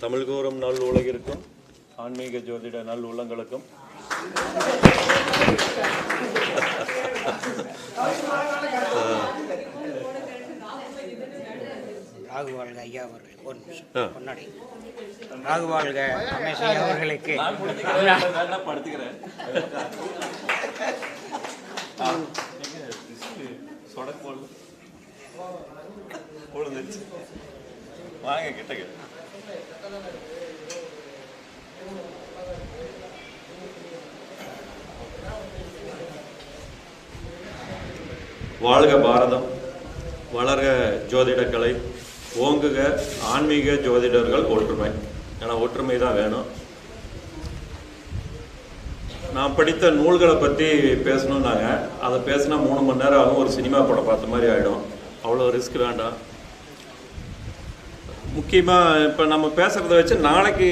தமிழ் கூறும் நல் உலகிற்கும் ஆன்மீக ஜோதிட நல் உள்ளங்களுக்கும் ராகு வாழ்க ஐயா அவர்கள் ஒரு நிமிஷம் முன்னாடி ராகு வாழ்க ரமேஷ் ஐயா அவர்களுக்கு படுத்துக்கிறேன். வாங்க கிட்ட வாழ்க பாரதம், வளர்க ஜோதிடக்கலை, ஓங்குக ஆன்மீக ஜோதிடர்கள் ஒற்றுமை. ஏன்னா ஒற்றுமை தான் வேணும். நான் படித்த நூல்களை பற்றி பேசணுன்னாங்க, அதை பேசினா 3 மணி நேரம் ஆகும், ஒரு சினிமா படம் பார்த்த மாதிரி ஆகிடும். அவ்வளோ ரிஸ்க் வேண்டாம். முக்கியமாக இப்போ நம்ம பேசுகிறத வச்சு நாளைக்கு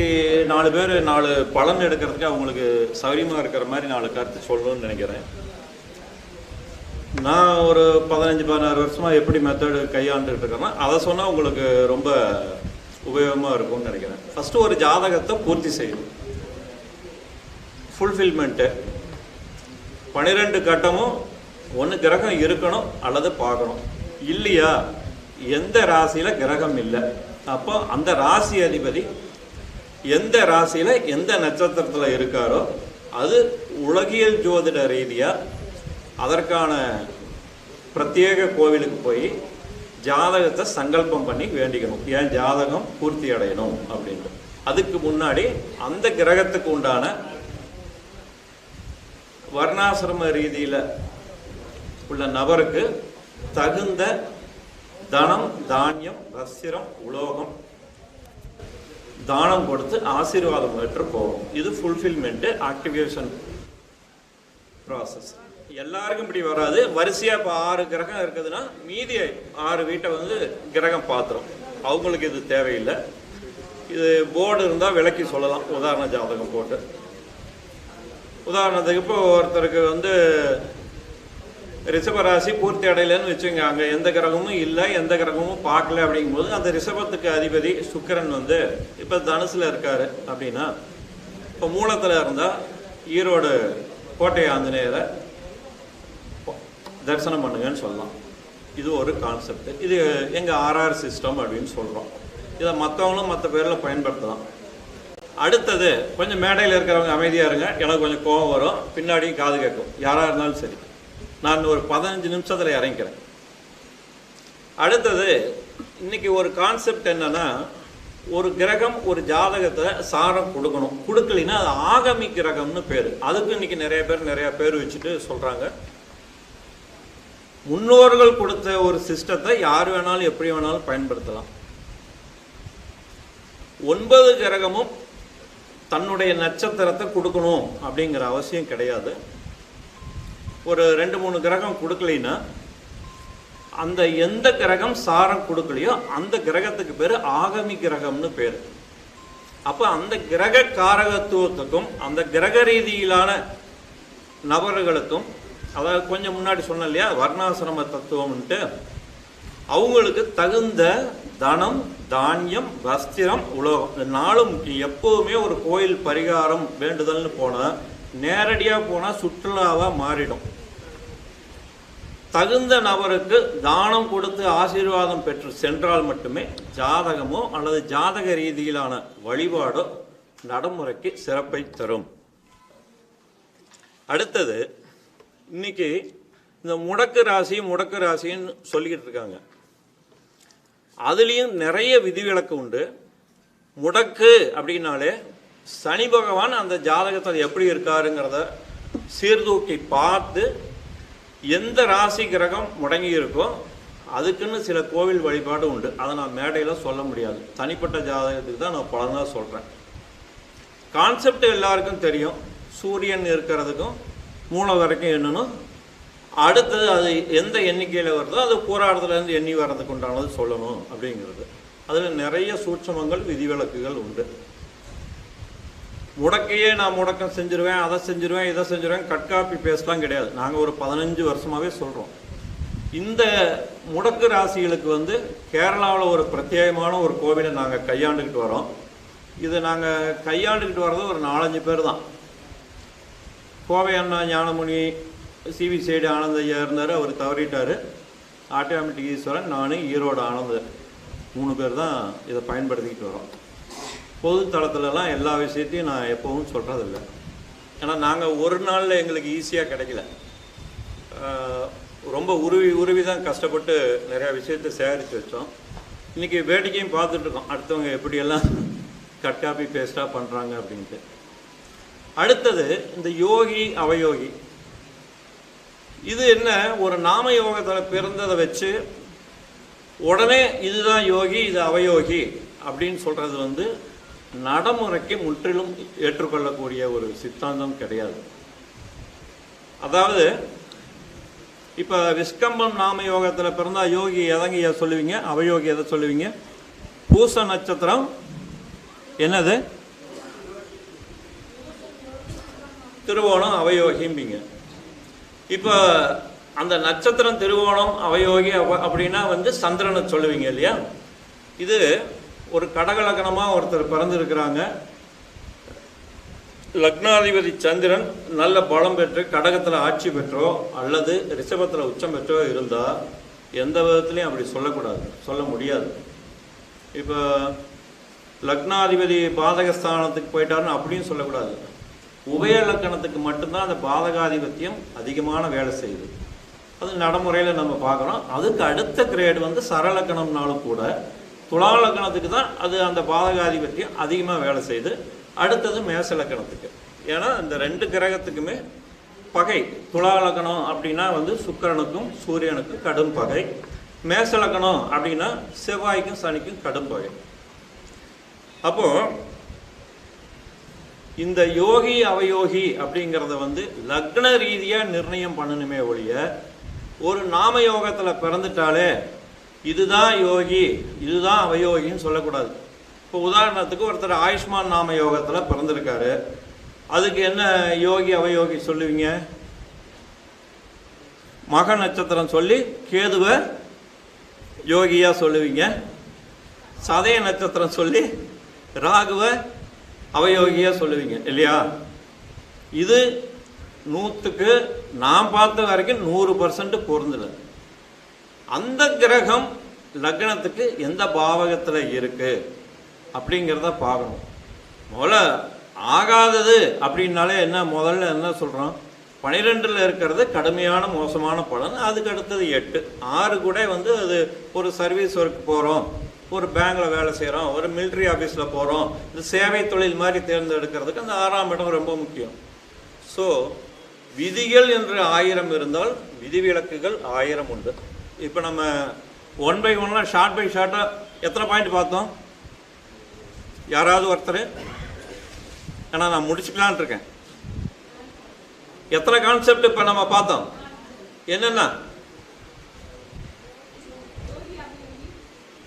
4 பேர் 4 பலன் எடுக்கிறதுக்கு அவங்களுக்கு சௌரியமாக இருக்கிற மாதிரி 4 கருத்து சொல்லணும்னு நினைக்கிறேன். நான் ஒரு 15-16 வருஷமாக எப்படி மெத்தடு கையாண்டுகிட்டு இருக்கேன்னா அதை சொன்னால் உங்களுக்கு ரொம்ப உபயோகமாக இருக்கும்னு நினைக்கிறேன். ஃபஸ்ட்டு ஒரு ஜாதகத்தை பூர்த்தி செய்யணும், ஃபுல்ஃபில்மெண்ட்டு. 12 கட்டமும் ஒன்று கிரகம் இருக்கணும் அல்லது பார்க்கணும். இல்லையா எந்த ராசியில் கிரகம் இல்லை, அப்போ அந்த ராசி அதிபதி எந்த ராசியில் எந்த நட்சத்திரத்தில் இருக்காரோ அது உலகியல் ஜோதிட ரீதியாக அதற்கான பிரத்யேக கோவிலுக்கு போய் ஜாதகத்தை சங்கல்பம் பண்ணி வேண்டிக்கணும், ஏன் ஜாதகம் பூர்த்தி அடையணும் அப்படின்ட்டு. அதுக்கு முன்னாடி அந்த கிரகத்துக்கு உண்டான வர்ணாசிரம ரீதியில் உள்ள நபருக்கு தகுந்த தனம், தானியம், வஸ்திரம், உலோகம் தானம் கொடுத்து ஆசீர்வாதம் பெற்று போகும். இது ஃபுல்ஃபில்மெண்ட்டு, ஆக்டிவேஷன் ப்ராசஸ். எல்லாருக்கும் இப்படி வராது. வரிசையாக இப்போ 6 கிரகம் இருக்குதுன்னா மீதி 6 வீட்டை வந்து கிரகம் பார்த்துரும். அவங்களுக்கு இது தேவையில்லை. இது போர்டு இருந்தால் விளக்கி சொல்லலாம், உதாரண ஜாதகம் போட்டு. உதாரணத்துக்கு இப்போ ஒருத்தருக்கு வந்து ரிஷபராசி பூர்த்தி அடையலைன்னு வச்சுங்க, அங்கே எந்த கிரகமும் இல்லை, எந்த கிரகமும் பார்க்கல. அப்படிங்கும்போது அந்த ரிஷபத்துக்கு அதிபதி சுக்கிரன் வந்து இப்போ தனுசில் இருக்கார் அப்படின்னா, இப்போ மூலத்தில் இருந்தால் ஈரோடு கோட்டை ஆஞ்சநேயரை தரிசனம் பண்ணுங்கன்னு சொல்லலாம். இது ஒரு கான்செப்ட். இது எங்கள் ஆர்ஆர் சிஸ்டம் அப்படின்னு சொல்கிறோம். இதை மற்றவங்களும் மற்ற பேரில் பயன்படுத்தலாம். அடுத்தது, கொஞ்சம் மேடையில் இருக்கிறவங்க அமைதியாக இருங்க, எனக்கு கொஞ்சம் கோபம் வரும், பின்னாடியும் காது கேட்கும். யாராக இருந்தாலும் சரி, நான் ஒரு 15 நிமிஷத்தில் இறங்கிக்கிறேன். அடுத்தது, இன்னைக்கு ஒரு கான்செப்ட் என்னன்னா, ஒரு கிரகம் ஒரு ஜாதகத்தை சாரம் கொடுக்கணும், கொடுக்கலைன்னா அது ஆகமி கிரகம்னு பேர். அதுக்கு இன்னைக்கு நிறைய பேர் வச்சுட்டு சொல்கிறாங்க. முன்னோர்கள் கொடுத்த ஒரு சிஸ்டத்தை யார் வேணாலும் எப்படி வேணாலும் பயன்படுத்தலாம். 9 கிரகமும் தன்னுடைய நட்சத்திரத்தை கொடுக்கணும் அப்படிங்கிற அவசியம் கிடையாது. ஒரு 2-3 கிரகம் கொடுக்கலைன்னா அந்த எந்த கிரகம் சாரம் கொடுக்கலையோ அந்த கிரகத்துக்கு பேர் ஆகமி கிரகம்னு பேர். அப்போ அந்த கிரக காரகத்துவத்துக்கும் அந்த கிரக ரீதியிலான நபர்களுக்கும், அதாவது கொஞ்சம் முன்னாடி சொன்ன இல்லையா வர்ணாசிரம தத்துவம்ன்ட்டு, அவங்களுக்கு தகுந்த தனம், தானியம், வஸ்திரம், உலோகம், இந்த 4 முக்கியம். எப்போவுமே ஒரு கோயில் பரிகாரம் வேண்டுதல்னு போனால் நேரடியாக போனால் சுற்றுலாவாக மாறிடும். தகுந்த நபருக்கு தானம் கொடுத்து ஆசீர்வாதம் பெற்று சென்றால் மட்டுமே ஜாதகமோ அல்லது ஜாதக ரீதியிலான வழிபாடோ நடைமுறைக்கு சிறப்பை தரும். அடுத்தது, இன்னைக்கு இந்த முடக்கு ராசின்னு சொல்லிக்கிட்டு இருக்காங்க. அதுலேயும் நிறைய விதிவிலக்கு உண்டு. முடக்கு அப்படின்னாலே சனி பகவான் அந்த ஜாதகத்தில் எப்படி இருக்காருங்கிறத சீர்தூக்கி பார்த்து எந்த ராசி கிரகம் முடங்கி இருக்கோ அதுக்குன்னு சில கோவில் வழிபாடு உண்டு. அதை நான் மேடையில் சொல்ல முடியாது. தனிப்பட்ட ஜாதகத்துக்கு தான் நான் பலனாக சொல்கிறேன். கான்செப்ட் எல்லாருக்கும் தெரியும். சூரியன் இருக்கிறதுக்கும் மூலம் வரைக்கும் என்னன்னு, அடுத்தது அது எந்த எண்ணிக்கையில் வருதோ அது போராட்டத்துலேருந்து எண்ணி வர்றதுக்கு உண்டானது சொல்லணும் அப்படிங்கிறது. அதில் நிறைய சூட்சமங்கள், விதிவிலக்குகள் உண்டு. முடக்கையே நான் முடக்கம் செஞ்சுருவேன், அதை செஞ்சுருவேன், இதை செஞ்சுருவேன், கட்காப்பி பேசலாம் கிடையாது. நாங்கள் ஒரு 15 வருஷமாகவே சொல்கிறோம். இந்த முடக்கு ராசிகளுக்கு வந்து கேரளாவில் ஒரு பிரத்யேகமான ஒரு கோவிலை நாங்கள் கையாண்டுக்கிட்டு வரோம். இதை நாங்கள் கையாண்டுக்கிட்டு வர்றது ஒரு 4-5 பேர் தான். கோவை அண்ணா ஞானமுனி, சிவி சைடு ஆனந்த ஐயா இருந்தார், அவர் தவறிட்டார். ஆட்டோமேட்டிக் ஈஸ்வரன், நான், ஈரோடு ஆனந்தர் 3 பேர் தான் இதை பயன்படுத்திக்கிட்டு வரோம். பொது தளத்துலலாம் எல்லா விஷயத்தையும் நான் எப்பவும் சொல்கிறதில்ல. ஏன்னா நாங்கள் ஒரு நாளில் எங்களுக்கு ஈஸியாக கிடைக்கல. ரொம்ப உருவி தான் கஷ்டப்பட்டு நிறையா விஷயத்தை சேகரித்து வச்சோம். இன்றைக்கி வேடிக்கையும் பார்த்துட்ருக்கோம், அடுத்தவங்க எப்படியெல்லாம் கட் காப்பி பேஸ்ட்டாக பண்ணுறாங்க அப்படின்ட்டு. அடுத்தது இந்த யோகி அவயோகி. இது என்ன, ஒரு நாம யோகத்தில் பிறந்ததை வச்சு உடனே இதுதான் யோகி இது அவயோகி அப்படின்னு சொல்கிறது வந்து நடைமுறைக்கு முற்றிலும் ஏற்றுக்கொள்ளக்கூடிய ஒரு சித்தாந்தம் கிடையாது. அதாவது இப்போ விஸ்கம்பம் நாம யோகத்தில் பிறந்தா யோகி எதங்க சொல்லுவீங்க, அவயோகி எதை சொல்லுவீங்க? பூச நட்சத்திரம் என்னது, திருவோணம் அவயோகிம்பிங்க. இப்போ அந்த நட்சத்திரம் திருவோணம் அவயோகி அப்படின்னா வந்து சந்திரனை சொல்லுவீங்க இல்லையா? இது ஒரு கடகலக்கணமாக ஒருத்தர் பிறந்திருக்கிறாங்க. லக்னாதிபதி சந்திரன் நல்ல பலம் பெற்று கடகத்தில் ஆட்சி பெற்றோ அல்லது ரிஷபத்தில் உச்சம் பெற்றோ இருந்தால் எந்த விதத்துலையும் அப்படி சொல்லக்கூடாது, சொல்ல முடியாது. இப்போ லக்னாதிபதி பாதகஸ்தானத்துக்கு போயிட்டாருன்னு அப்படியும் சொல்லக்கூடாது. உபய லக்கணத்துக்கு மட்டும்தான் அந்த பாதகாதிபத்தியம் அதிகமான வேலை செய்யுது. அது நடைமுறையில் நம்ம பார்க்குறோம். அதுக்கு அடுத்த கிரேடு வந்து சரலக்கணம்னாலும் கூட துலா லக்கணத்துக்கு தான் அது அந்த பாதகாதிபத்தியம் அதிகமாக வேலை செய்யுது. அடுத்தது மேச லக்கணத்துக்கு. ஏன்னா இந்த 2 கிரகத்துக்குமே பகை. துலா லக்கணம் அப்படின்னா வந்து சுக்கிரனுக்கும் சூரியனுக்கும் கடும் பகை. மேச லக்கணம் அப்படின்னா செவ்வாய்க்கும் சனிக்கும் கடும் பகை. அப்போது இந்த யோகி அவயோகி அப்படிங்கிறத வந்து லக்ன ரீதியாக நிர்ணயம் பண்ணணுமே ஒழிய ஒரு நாம யோகத்தில் பிறந்துட்டாலே இதுதான் யோகி இதுதான் அவயோகின்னு சொல்லக்கூடாது. இப்போ உதாரணத்துக்கு ஒருத்தர் ஆயுஷ்மான் நாம யோகத்தில் பிறந்திருக்காரு, அதுக்கு என்ன யோகி அவயோகி சொல்லுவீங்க? மக நட்சத்திரம் சொல்லி கேதுவை யோகியாக சொல்லுவீங்க, சதய நட்சத்திரம் சொல்லி ராகுவை அவயோகியாக சொல்லுவீங்க இல்லையா? இது 100க்கு நான் பார்த்த வரைக்கும் 100% பொருந்தல. அந்த கிரகம் லக்னத்துக்கு எந்த பாவகத்தில் இருக்கு அப்படிங்கிறத பார்க்கணும். முதல்ல ஆகாதது அப்படின்னாலே என்ன, முதல்ல என்ன சொல்கிறோம், 12ல் இருக்கிறது கடுமையான மோசமான பலன். அதுக்கு அடுத்தது 8, 6 கூட வந்து அது ஒரு சர்வீஸ் ஒர்க் போகிறோம், ஒரு பேங்கில் வேலை செய்கிறோம், ஒரு மிலிட்ரி ஆஃபீஸில் போகிறோம், இந்த சேவை தொழில் மாதிரி தேர்ந்தெடுக்கிறதுக்கு அந்த 6ஆம் இடம் ரொம்ப முக்கியம். ஸோ விதிகள் என்று 1000 இருந்தால் விதிவிலக்குகள் 1000 உண்டு. இப்போ நம்ம 1 by 1 ஷார்ட் பை ஷார்ட்டாக எத்தனை பாயிண்ட் பார்த்தோம்? யாராவது ஒருத்தர்? ஏன்னா நான் முடிச்சுக்கலான் இருக்கேன். எத்தனை கான்செப்ட் இப்போ நம்ம பார்த்தோம்? என்னென்ன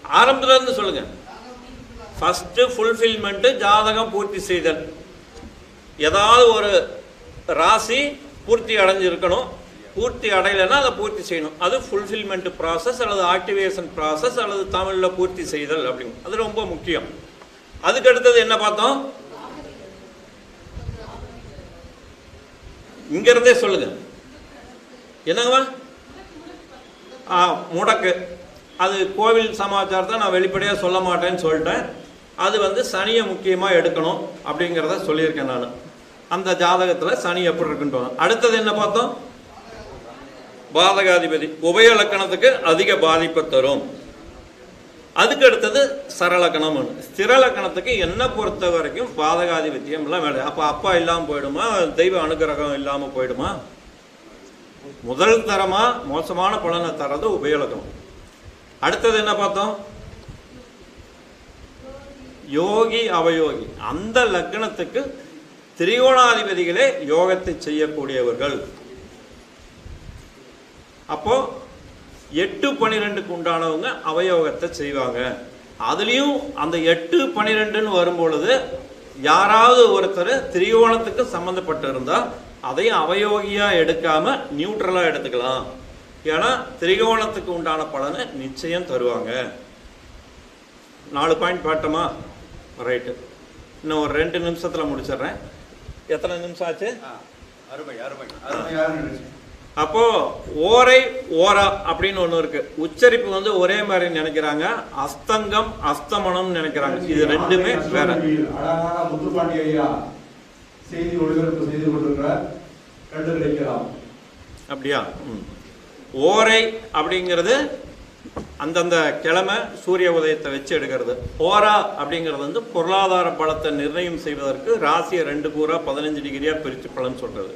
ஆரம்பத்துல இருந்து சொல்லுங்க. ஃபர்ஸ்ட் ஃபுல்ஃபில்மெண்ட், ஜாதகம் பூர்த்தி செய்தல். ஏதாவது ஒரு ராசி பூர்த்தி அடைஞ்சிருக்கணும், பூர்த்தி அடையலைன்னா அதை பூர்த்தி செய்யணும். அது ஃபுல்ஃபில்மெண்ட் ப்ராசஸ் அல்லது ஆக்டிவேஷன் ப்ராசஸ் அல்லது தமிழில் பூர்த்தி செய்தல் அப்படிங்க. அது ரொம்ப முக்கியம். அதுக்கு அடுத்தது என்ன பார்த்தோம்? இங்கிருந்தே சொல்லுங்க. என்னங்கம்மா? முடக்கு. அது கோவில் சமாச்சாரத்தை நான் வெளிப்படையாக சொல்ல மாட்டேன்னு சொல்லிட்டேன். அது வந்து சனியை முக்கியமாக எடுக்கணும் அப்படிங்கிறத சொல்லியிருக்கேன் நான். அந்த ஜாதகத்தில் சனி எப்படி இருக்குன்னு. அடுத்தது என்ன பார்த்தோம்? பாதகாதிபதி உபய லக்கணத்துக்கு அதிக பாதிப்பை தரும். அதுக்கு அடுத்தது சரலக்கணம். ஸ்திரலக்கணத்துக்கு என்ன பொறுத்த வரைக்கும் பாதகாதிபத்தியம் எல்லாம் வேலை. அப்போ அப்பா இல்லாமல் போயிடுமா, தெய்வ அனுகிரகம் இல்லாமல் போயிடுமா? முதல் தரமாக மோசமான பலனை தரது உபயலக்கணம். அடுத்தது என்ன பார்த்தோம்? யோகி அவயோகி. அந்த லக்னத்துக்கு திரிகோணாதிபதிகளே யோகத்தை செய்யக்கூடியவர்கள். அப்போ 8-12க்கு உண்டானவங்க அவயோகத்தை செய்வாங்க. அதுலேயும் அந்த 8-12ன்னு வரும்பொழுது யாராவது ஒருத்தர் திரிகோணத்துக்கு சம்மந்தப்பட்டு இருந்தால் அதையும் அவயோகியாக எடுக்காமல் நியூட்ரலாக எடுத்துக்கலாம். ஏன்னா திரிகோணத்துக்கு உண்டான பலனை நிச்சயம் தருவாங்க. 4 பாயிண்ட் பார்த்தோமா? ரைட்டு. இன்னும் ஒரு 2 நிமிஷத்தில் முடிச்சிடுறேன். எத்தனை நிமிஷம் ஆச்சு? அப்போ ஓரை ஓரா அப்படின்னு ஒன்று இருக்கு. உச்சரிப்பு வந்து ஒரே மாதிரி நினைக்கிறாங்க. அஸ்தங்கம் அஸ்தமனம் நினைக்கிறாங்க. இது ரெண்டுமே வேற. முத்துப்பாண்டி ஐயா செய்தி ஒளிபரப்பு செய்து கொண்டிருக்கிறார், கண்டு கிடைக்கலாம். அப்படியா? ஓரை அப்படிங்கிறது அந்தந்த கிழமை சூரிய உதயத்தை வச்சு எடுக்கிறது. ஓரா அப்படிங்கிறது வந்து பொருளாதார பலத்தை நிர்ணயம் செய்வதற்கு ராசியை 2 கூறா 15 டிகிரியாக பிரித்து பலன் சொல்கிறது.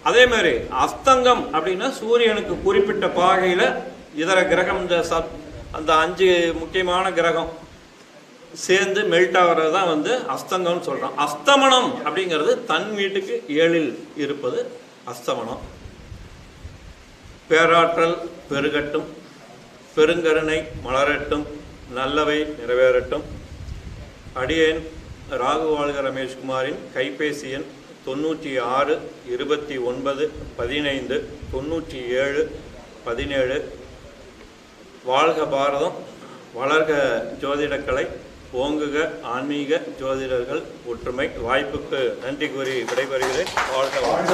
அதே மாதிரி அஸ்தங்கம் அப்படின்னா சூரியனுக்கு குறிப்பிட்ட பாகையில் இதர கிரகம் அந்த 5 முக்கியமான கிரகம் சேர்ந்து மெல்ட் ஆகிறது தான் வந்து அஸ்தங்கம்னு சொல்கிறோம். அஸ்தமனம் அப்படிங்கிறது தன் வீட்டுக்கு 7இல் இருப்பது அஸ்தமனம். பேராற்றல் பெருகட்டும், பெருங்கருணை மலரட்டும், நல்லவை நிறைவேறட்டும். அடியேன் ராகு வாழ்க ரமேஷ்குமாரின் கைபேசி எண் 96 29 15 97 17. வாழ்க பாரதம், வளர்க ஜோதிடக்கலை, ஓங்குக ஆன்மீக ஜோதிடர்கள் ஒற்றுமை. வாய்ப்புக்கு நன்றி கூறி விடைபெறுகிறேன். வாழ்க வாழ்க.